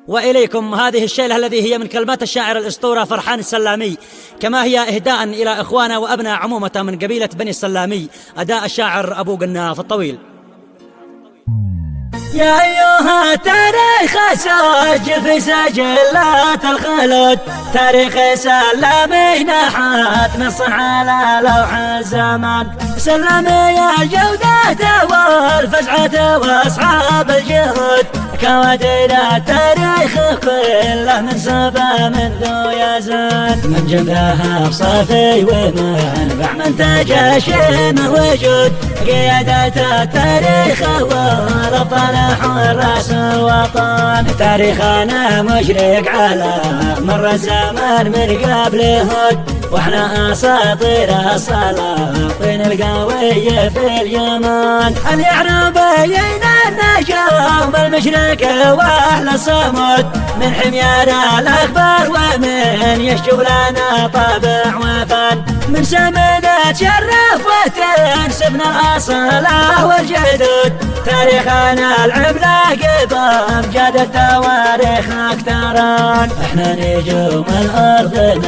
وإليكم هذه الشيلة الذي هي من كلمات الشاعر الأسطورة فرحان السلامي، كما هي إهداء إلى إخوانا وأبناء عمومة من قبيلة بني السلامي، أداء الشاعر أبو قناف الطويل. يا أيها التاريخ سجل في سجلات الخلود، تاريخ سلامي نحت نص على لوح الزمان. سلمي يا الجودة والفزعة وأصحاب الجهود، كوادر التاريخ كله من سبا منذ يزن. من جنبها بصافي ومنبع منتج شيم وجود، قيادة التاريخ والأبطال حراس الوطن. تاريخنا مشرق على مر الزمان من قبل هود، واحنا اساطير السلاطين القوية في اليمن. اليعربيين النجوم المشرق واهل الصمود، من حميار الاخبار ومن يشجب لنا طابع وفن. من سمنة شرف وتنسبنا الاصاله والجدود، تاريخنا العملاق بامجاد التواريخ اكثران. احنا نجوم الارض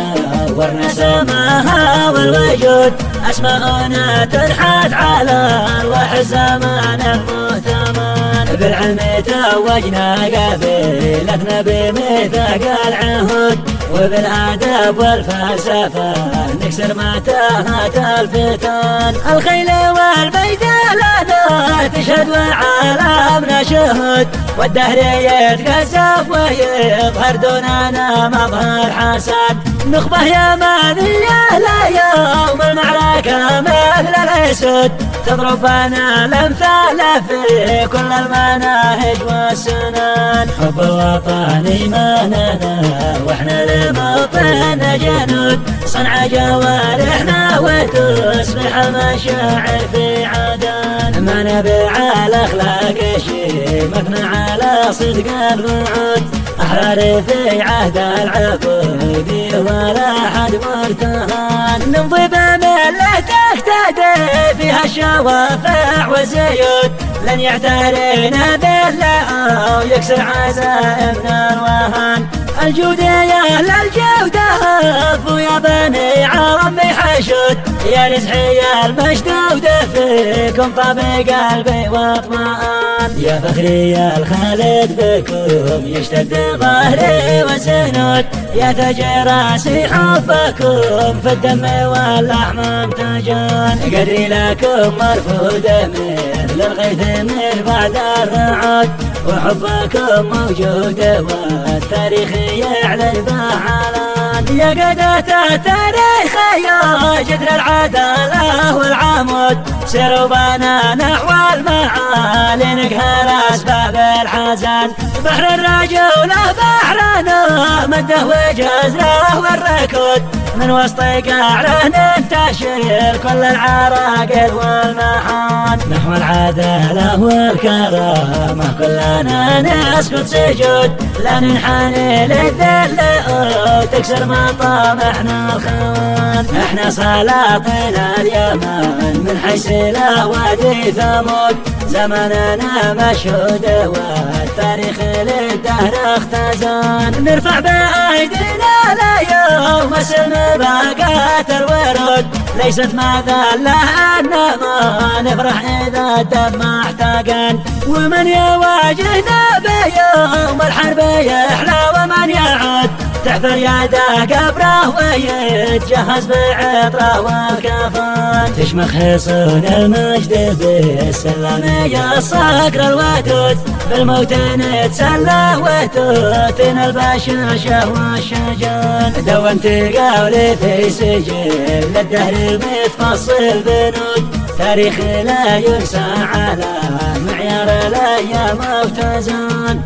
نورنا سماها والوجود، اسماءنا تنحت على ارواح الزمان المؤتمن. بالعلم توجنا قبيلتنا بميثاق العهود، وبالادب والفلسفه نكسر متاهات الفتن. الخيل والميدان تشهد وعالمنا شهود، والدهر يتكسف ويظهر دوننا مظهر حسن. نخبه يمانية لا يوم المعركة مثل الأسود، تضربنا الأمثال في كل المناهج والسنن. حب الوطن إيماننا واحنا لموطننا جنود، صنع جوارحنا وتصبح المشاعر في عدن. ما نبيع الأخلاق شيمتنا على صدق الوعود، أحرار في عهد العبودية ولا حد مرتهن. نمضي بملة تهتدي فيها الشوافع والزيود، لن يعترينا بالله أو يكسر عزائمنا الوهن. الجود يا أهل الجودة هفوا يا بني عربي حشود، يا نزحي المشدود فيكم طبق قلبي واطمئن. يا فخري يا الخالد بكم يشتد ظهري وسنود، يا تاج راسي حبكم في الدم واللحم امتجان. قدري لكم مرفوض مثل الغيث من بعد الرعود، وحبكم موجود والتاريخ يعلن بحالان. يا قادة التاريخ يا جدر العدالة والعمود، سيروا بنا نحو المعالي نقهر أسباب الحزن. بحر الرجولة بحرنا مده وجزره والركود، من وسط قعره ننتشر كل العراقل والمحان. نحو العدالة والكرامة كلنا نسكت سجود، لا ننحني للذل تكسر مطامحنا الخوان. احنا سلاطين اليمن من حيث لا وادي ثمود، زماننا مشهود والتاريخ للدهر اختزان. نرفع بأيدينا ليوم السلم باقات الورود، ليست مذلة انما نفرح اذا الدم احتقن. ومن يواجهنا بيوم الحرب يحلى ومن يعود، تحفر يده قبره ويتجهز بعطره والكفن. تشمخ حصون المجد بالسلامية الصقر الودود، بالموت نتسلى وتوتن البشاشة والشجن. دونت قولي في سجل للدهر متفصل بنود، تاريخ لا ينسى على معيار الايام وتزن.